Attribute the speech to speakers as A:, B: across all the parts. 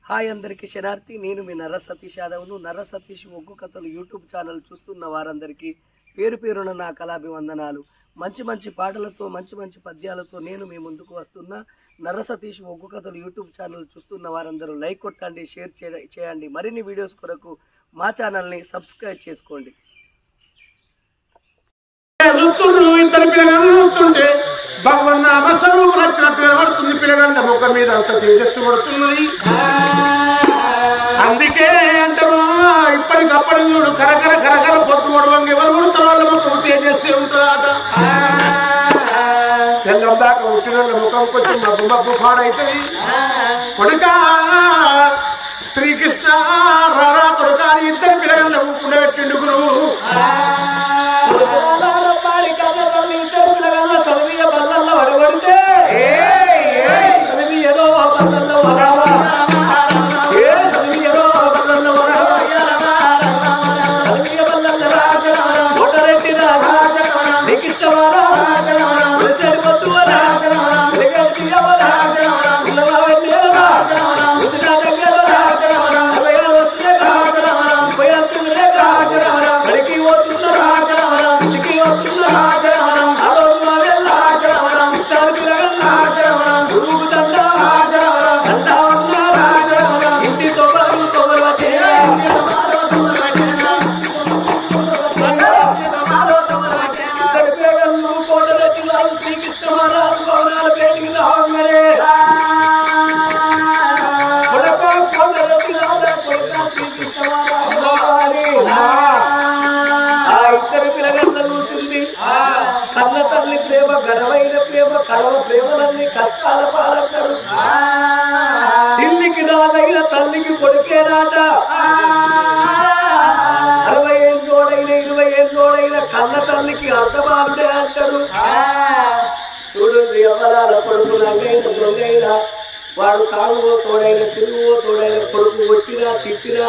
A: Hi అందరికీ శనార్థి. నేను మీ నర్ర సతీష్ యాదవ్ను. నర్ర సతీష్ ఒగ్గు కథలు యూట్యూబ్ ఛానల్ చూస్తున్న వారందరికీ పేరు పేరున నా కళాభివందనాలు. మంచి మంచి పాటలతో మంచి మంచి పద్యాలతో నేను మీ ముందుకు వస్తున్న నర్ర సతీష్ ఒగ్గు కథలు యూట్యూబ్ ఛానల్ చూస్తున్న వారందరూ లైక్ కొట్టండి, షేర్ చేయండి. మరిన్ని వీడియోస్ కొరకు మా ఛానల్ని సబ్స్క్రైబ్ చేసుకోండి.
B: ఇద్దరు పిల్లగాళ్ళు చూస్తుంటే భగవన్నామ స్వరూపం వచ్చినట్టు కనబడుతుంది. పిల్లగాళ్ళ ముఖం మీద అంత తేజస్సు పడుతున్నది. అందుకే అంటారు ఇప్పటికప్పుడు చూడు కరకర కరకర పొద్దు పడవంగా ఎవరు కొడతారు వాళ్ళ ముఖం తేజస్సు ఉంటుందట. తెల్లం దాకా ఉట్టిన ముఖం కొంచెం మబ్బు మబ్బు పాడైతుంది. కొడుక శ్రీకృష్ణ రారా కొడుక ఇద్దరు పిల్లగాళ్ళ ఊపుండబెట్టిండు గురువు. సరవీయ బల్లల్లో వడబడితే సరవీ ఏదో బల్లల్లో వడవా సరవీ ఏదో బల్లల్లో వడవా సరవీయ బల్లల్లో ఓటరెడ్డి రాజా శ్రీకృష్ణవారా వెలిసేడు పొద్దువరా వెలిగేవరా పిల్లవాడేరా ఉదిరా దగ్గరరా 66 వస్తున్నా 36 లేక బడికి పోతున్నా ఇల్లికి పోతున్నా కన్న తల్లి ప్రేమ ఘనమైన ప్రేమ కడవ ప్రేమలన్నీ కష్టాల పాలంటారు. ఢిల్లీకి రాదైన తల్లికి కొడుకేనాట. 60 ఏళ్ళోడైన 20 ఏళ్ళోడైన కన్న తల్లికి అర్ధబాలుడే అంటారు. చూడండి అమలాల కొడుకు రంగైన దొంగైన వాడు తాగువో తోడైన తిరుగువో తోడైన కొడుకు కొట్టినా తిట్టినా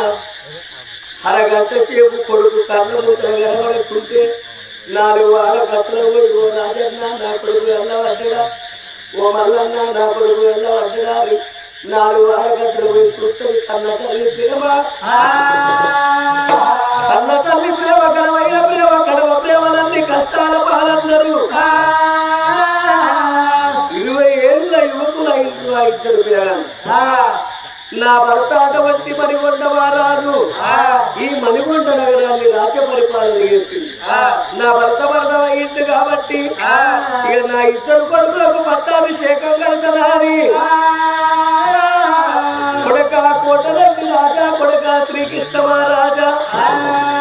B: అరగంట సేపు కొడుకు కన్న ముద్దలు కనబడుతుంటే 4 వార కట్టలు పోయి ఓ రాజన్న నా కొడుకు వెళ్ళవడ్డా, ఓ మల్లన్న నా కొడుకు వెళ్ళవడ్డా 4 వార కట్టలు పోయి చూస్తుంది కన్న తల్లి ప్రేమ. కన్న తల్లి ప్రేమ ఘనమైన ప్రేమ కడవ ప్రేమలన్నీ కష్టాల పాలన్నారు. 20 ఏళ్ళ యువకుల ఇంట్లో 2 పిల్లలు. నా భర్త అటువంటి మణికొండ మహారాజు ఈ మణికొండ నగరాన్ని రాజ్య పరిపాలన చేసింది. నా భర్త మరణం అయ్యింది కాబట్టి ఇక నా 2 కొడుకులకు పట్టాభిషేకం కడతారని కొడుక కోటరెడ్డి రాజా కొడుక శ్రీకృష్ణ మహారాజా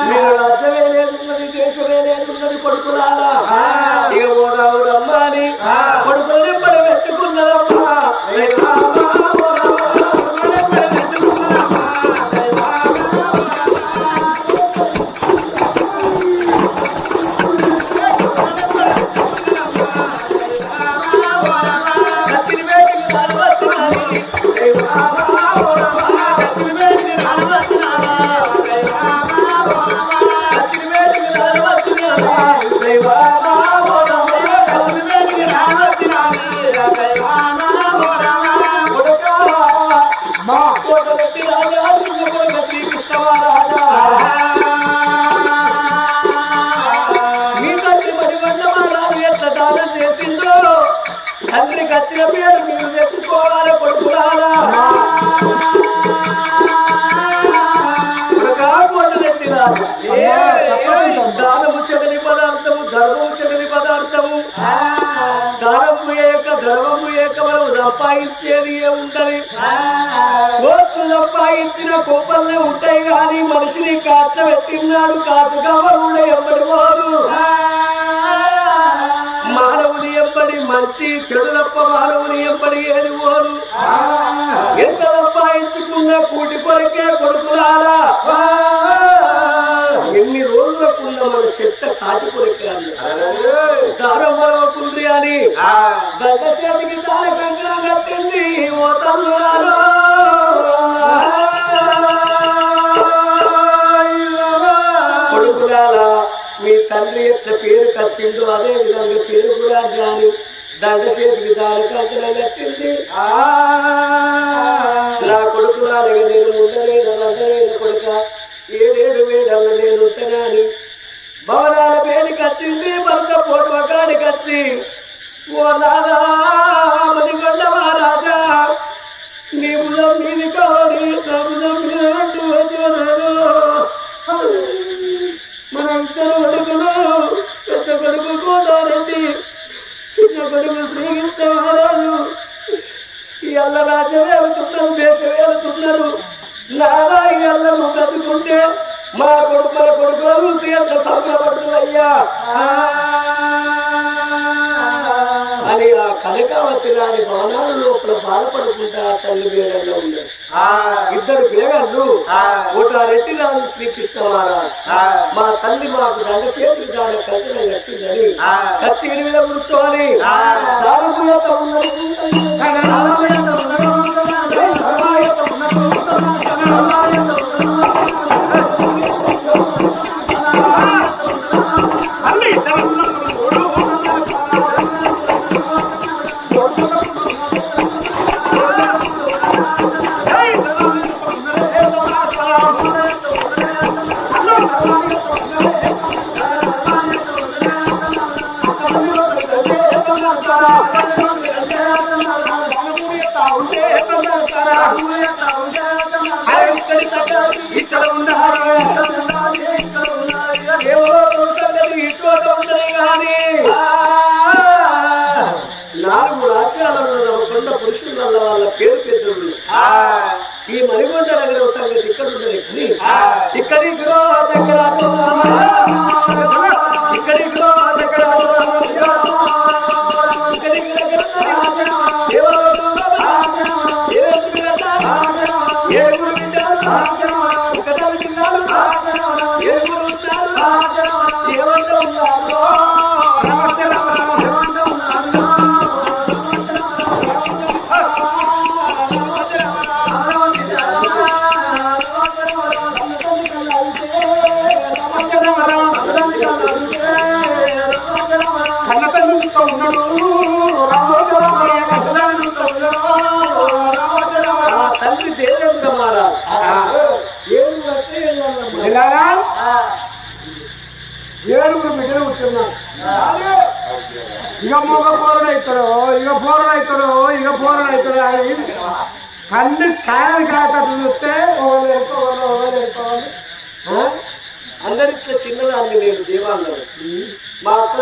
B: మీరు రాజ్యమే లేదున్నది దేశమే లేదున్నది కొడుకులారా ఇక ఓరావు రమ్మని కొడుకులు నింపడి పెట్టుకున్నదమ్మా. తండ్రికి వచ్చిన పేరు మీరు తెచ్చుకోవాలి కొడుకులారా. కోటరెడ్డి రాజు దానము చెడని పదార్థము ధర్మము చెడని పదార్థము దానము ఏక ధర్మము ఏక మనం సంపాదించేది ఏముంటది. కోట్లు సంపాదించిన కుప్పలే ఉంటాయి కానీ మనిషిని కాట్ల పెట్టినాడు కాసుగా ఉండే ఎప్పటి వారు మానవుని ఎంబడి మంచి చెడులప్ప మానవుని ఎంబడి ఏది పోరు. ఎంత సంపాదించుకున్న కూటి కొరకే కొడుకులారా ఎన్ని రోజులకున్న మన చెత్త కాటి కొరకే దారం మరవకుండ్రి అని గడ్డ చేతికి దాని కంకణం కట్టింది ఓ తల్లులారా. కొడుకులారా మీ తండ్రి యొక్క పేరు కచ్చిందో అదే విధంగా పేరు కూడా కానీ దండ చేతికి దాని కంకణం కట్టింది. నా కొడుకు రాలేగా నేను ముందరైన కొడుక 7 వేడల్ల నేను ఉంటానని భవనాల పేరుకి వచ్చింది. భర్త పోటు కాడికి వచ్చి ఓ నాదా మణికొండ మహారాజా నీ భుజం మీది కావడి నా భుజం మీద మన ఇద్దరు కొడుకులు పెద్ద కొడుకు కోటారెడ్డి చిన్న కొడుకు శ్రీకృష్ణ మహారాజు ఈ అల్ల రాజ్యం వెళ్తున్నారు దేశం వెళ్తున్నారు. నాదా ఈ అల్ల నువ్వు బతుకుంటే మా కొడుకుల కొడుకుల చూసి ఎంత సంబరపడుతుందయ్యా అని ఆ కనకావతి రాని భవనాల లోపల బాధపడుకుంటా తల్లి వేడంలో ఉన్నారు. ఇద్దరు పిల్లగాళ్ళు కోటారెడ్డి రాజు శ్రీకృష్ణ మహారాజు మా తల్లి మాకు దండశేతికి దాని కంకణం కట్టిందని కచ్చేరి మీద కూర్చోని ఇక్కడ ఉన్నారు కానీ 4 రాజ్యాలలో నమ్మకొండ పురుషుల వాళ్ళ పేరు పెద్దలు. ఈ మణికొండ నగరం సంగతి ఇక్కడ ఉన్నది కానీ ఇక్కడి గృహ దగ్గర తండ్రి దేవేంద్ర మహారాజ్ 7 బిడ్డలు పుట్టిన్నారు.
C: ఇక మొగ పోరుడైతాడు ఇక పోరుడైతాడు అని కన్ను కాయలు కాకట్టు చూస్తే
B: అందరిట్లో చిన్నదాన్ని నేను దేవాలయం మా అక్క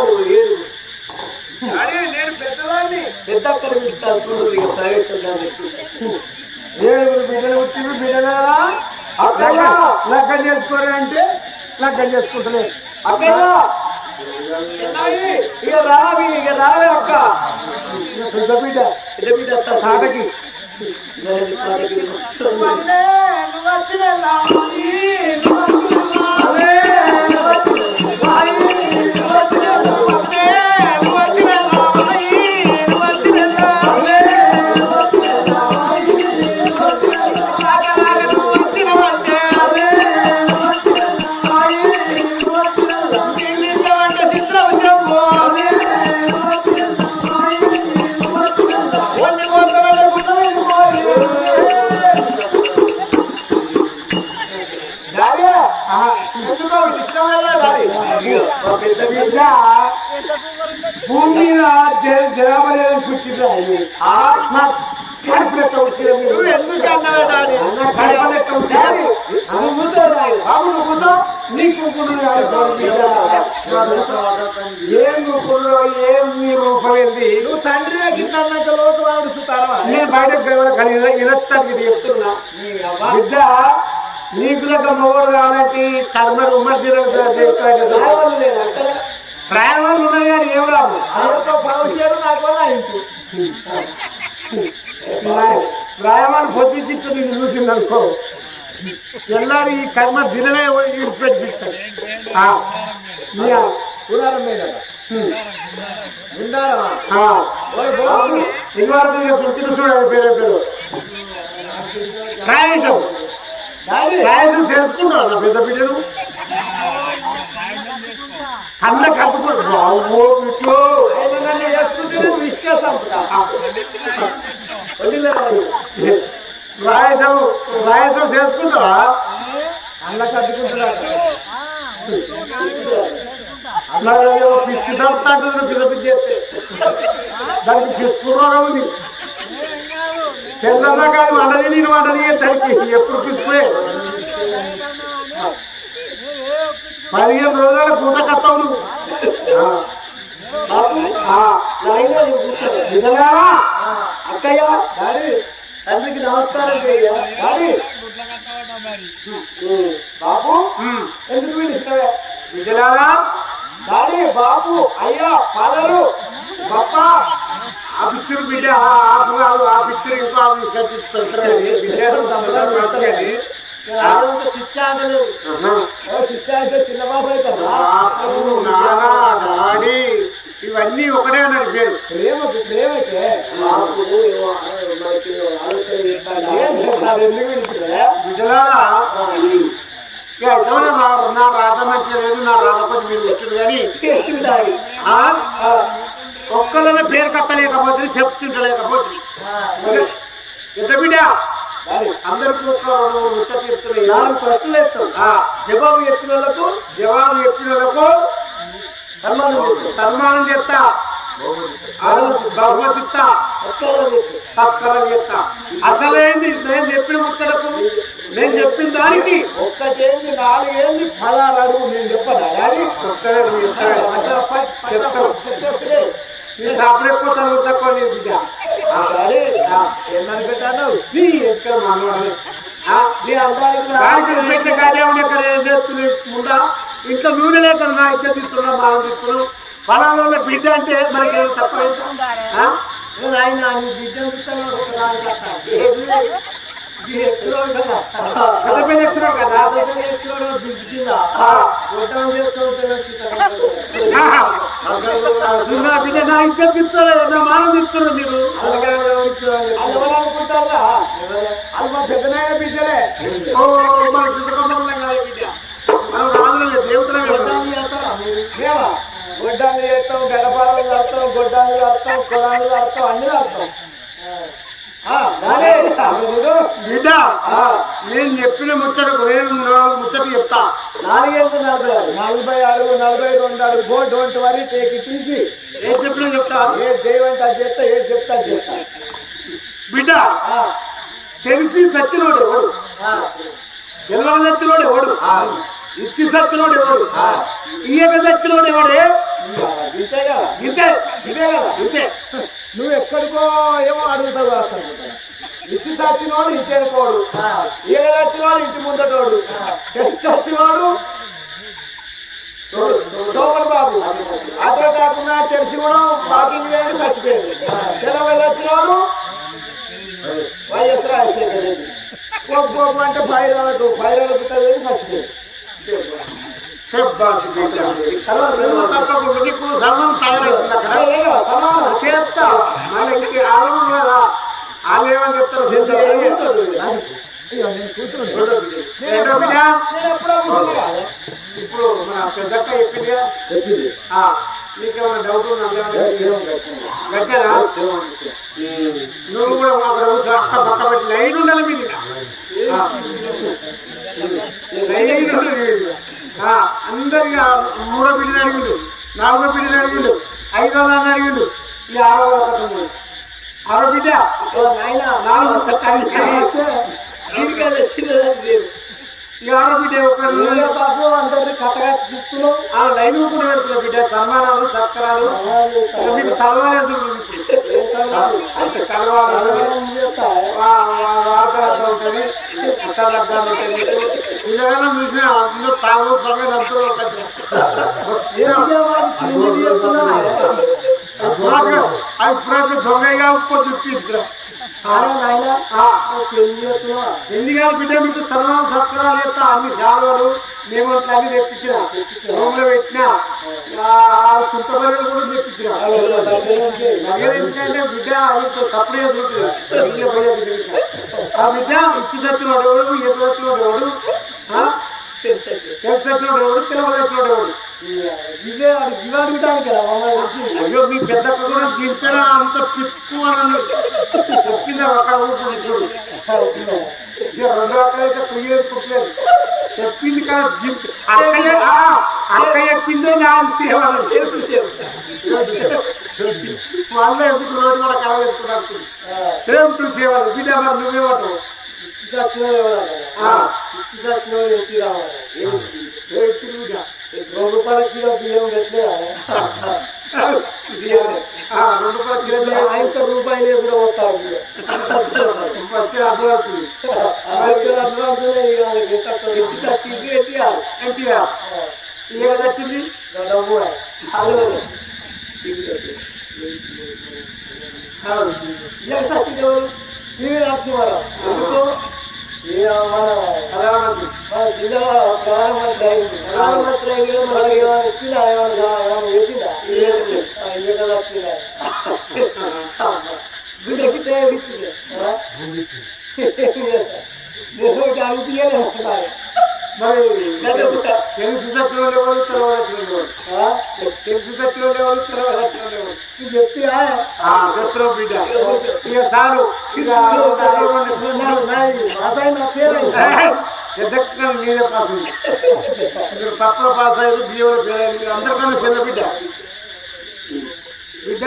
B: 7
C: నేను పెద్దవాడిని
B: పెద్ద అక్కడ వెళ్తా చూడు ఇక ప్రవేశం
C: 7 బిడ్డలు పుట్టిన బిడ్డల లగ్గం చేసుకోరు అంటే లగ్గం చేసుకుంటలేదు.
B: ఇక రావే అక్క
C: పెద్ద బిడ్డ సాటకి భూమి మీద జనాభా లేదని పుట్టింది ఎందుకు అన్నావే డాడీ ఏం రూపమైంది నువ్వు తండ్రి గిన్నక లోకం ఆడుస్తారా నేను బయటకు వినొస్తానికి ఇది చెప్తున్నా బిడ్డ నీకు దగ్గర మొగడు కావాలంటే కర్మ ఉమ్మడి ప్రాణాలు ఉన్నాయి కానీ ఏం రాదు పరవశాలు నాకు కూడా ఇంటి ప్రాయమాలు పొద్దుచ్చిట్టు నేను చూసింది అనుకో తెల్లారి ఈ కర్మ దినమే విడిచిపెట్టిస్తాడు చూడాలి పేరు రాయేశం రాయేశం చేసుకుంటావు నా పెద్ద బిడ్డను కన్న కట్టుకోడు చేసుకుంటే పిసికే సంపుతా రాయసం రాయసం చేసుకుంటావా అల్లకి అద్దుకుంటున్నాడు అలా పిసికి సంపుతా అంటున్నారు పిల్ల పిచ్చి చేస్తే దానికి పిసుకు రోగం ఉంది తెల్లదా కాదు వండది నేను వండది దానికి ఎప్పుడు పిసుకునే 15 రోజుల పూత కత్తావు నువ్వు
B: అక్కయ్య తండ్రికి నమస్కారం
C: బాబు ఎందుకు పిలిచినవే విజయలారా డాడీ బాబు అయ్యా ఫాదరు గొప్ప ఆ పిక్చర్ బిడ్డ ఆపు కాదు ఆ పిక్చర్ ఇంకా తీసుకొచ్చి పెడతారు బిడ్డ తప్పదాన్ని పెడతారు కానీ చిన్న బాబు డాడీ ఇవన్నీ ఒకటే అన్నాడు పేరు ప్రేమకే బిడ్డలారా నా రాధ మంచి లేదు నా రాధపతి మీరు పెట్టింది కానీ ఒక్కళ్ళనే పేరు కట్టలేకపోతే చెప్తుంటలేకపోతుంది ఎంత బిడ్డ అందరికి ఒక 2 ముచ్చట్లు చెప్తున్నాయి
B: 4 ప్రశ్నలు వేస్తాం జవాబు చెప్పిన వాళ్ళకు
C: సన్మానం చేస్తా బహుమతి ఇస్తా సత్కారం చేస్తా అసలేంది నేను చెప్పిన ముచ్చటకు నేను చెప్పిన దానికి 1 ఏంది 4 ఏంది 16 అడుగు నేను చెప్పనా డాడీ చెప్తాను సాపడెక్కుతాను తక్కువ ఏందని పెట్టాను నీ ఎక్కడ మాట్లాడాలి పెట్టిన కార్యం ఎక్కడ ఏం చేస్తుంది ముందా ఇంకా నూనె లేక నా ఇద్దరు తిత్తున్నాం మనం తిత్తున్నాం ఫలాల బిడ్డ అంటే మనకి ఏమైనా తక్కువ
B: ఆయన బిడ్డను
C: బిడ్డ నా ఇంకా తిత్తారు నా మానం తిత్తున్నారు మీరు అనుకుంటారా అది మా పెద్దనాయన బిడ్డలే మన చిత్తకొండ కాదు బిడ్డ మనం రాజులే దేవతలే గొడ్డాలు చేస్తాం గడపాలు తడతాం గొడ్డాలు తడతాం కొడాలు తడతాం అన్ని తడతాం బిడ్డ నేను చెప్పిన ముచ్చటకు నేను 4 ముచ్చట్లు చెప్తా 40 అడుగు 42 అడుగు go don't worry take it easy ఏం చెప్పినా చెప్తా ఏ చేయమంటే అది చేస్తా ఏది చెప్తా అది చేస్తా బిడ్డ తెలిసి సచ్చినోడు ఎవడు తెలియని సచ్చినోడు ఎవడు ఇచ్చి సచ్చినోడు ఎవడు ఇయ్యక సచ్చినోడు ఎవడే ఇంతే కదా ఇంతే ఇదే కదా ఇంతే నువ్వు ఎక్కడికో ఏమో అడుగుతావు అసలు ఇచ్చి చచ్చినోడు ఇచ్చి అనుకోడు ఈగ చచ్చినోడు ఇంటి ముందటోడు చచ్చినోడు సోమన్ బాబు అటు కాకుండా తెలిసి కూడా వాకింగ్ వేయండి చచ్చిపోయింది తెలవై వచ్చినోడు వైఎస్ రాజశేఖర్ రెడ్డి పోపు అంటే పైరాలకు చచ్చిపోయింది తప్పకుండా నీకు సన్మానం తయారైతుంది అక్కడ చేస్తా మళ్ళీ ఇంక ఆడము కదా వాళ్ళు ఏమని చెప్తారు ఇప్పుడు మన పెద్దక్క చెప్పింది నీకేమైనా డౌట్ గట్టారా నువ్వు కూడా అక్కడ అక్క పక్క పెట్టి లైన్ ఉండాలి మీరు అందరిగా 3వ బిడ్డని అడిగిండు 4వ బిడ్డని అడిగిండు 5వ దాన్ని అడిగిండు ఈ 6వ ఒకటి 6వ బిడ్డ 6వ బిడ్డ ఒకటి కట్టగా తిప్పుతున్నావు లైన్ కూడా పెడుతున్నావు బిడ్డ సన్మానాలు సత్కారాలు మీకు తలవారు వార్త ఉంటుంది అసలు నిజంగా చూసిన అందరూ తాగు సమయం అంతా అవి దొంగగా పొద్దు ఎన్ని కాదు బిడ్డ మీకు సన్మానం సత్కారాలు చేస్తా అన్ని శాలువలు మేము అన్ని తెప్పించిన రూమ్లో పెట్టిన సొంత బర్రెలు కూడా తెప్పించిన ఎందుకంటే బిడ్డ అవితో సపరేట్ ఉంటుంది ఆ బిడ్డ ఇచ్చి చచ్చినోడు ఎవడు ఎప్పుడు చచ్చినోడు ఎవడు తెలిసేటోడు ఎవడు తెలియదెట్టోడు ఎవడు
B: ఇదే ఇవాడుకోవడానికి కదా మమ్మల్ని వచ్చి
C: అయ్యో మీ పెద్ద కూడా గింతరా అంత పిక్కు అని చెప్పిందా అక్కడ ఊరుకుని చూడు ఇక రెండు రకాలైతే పుయ్యేది పుట్టలేదు చెప్పింది కదా గింత అక్క చెప్పిందే నాది సేవ
B: సేవ్ టు సేవ్
C: వాళ్ళే ఎందుకు రోడ్డు కూడా కలవేసుకున్నారు సేమ్ టు సేవ బిడ్డ మరి నువ్వేమంటావు
B: ఇచ్చి సచ్చినోడు ఎవరా ఇచ్చి సచ్చినోడు ఎత్తి రావాలి ₹2 కిలో బియ్యం పెట్టలేదా ఆయన రూపాయలే కూడా వస్తారు
C: వచ్చింది
B: డబ్బు సచ్చింది ఎవరు టీవీ నరసింహారావు ఎందుకు మన జిల్లా ప్రధానమంత్రి అయింది మనకి ఏమైనా ఇచ్చిందా ఏమైనా చేసిందా ఇయ్యగా వచ్చిందా గుడ్డకి తయారు ఇచ్చింది
C: మరి తెలిసి సత్యంలో ఎవరు తెలిసి సత్యంలో ఎవరు
B: చెప్తే
C: చెప్పరు బిడ్డ ఇక చాలు ఇక ఎదక్కని మీదే పాస్ ఉంది మీరు పప్పులో పాస్ అయ్యారు బియ్యంలో పేరు మీరు అందరికన్నా చిన్న బిడ్డ బిడ్డ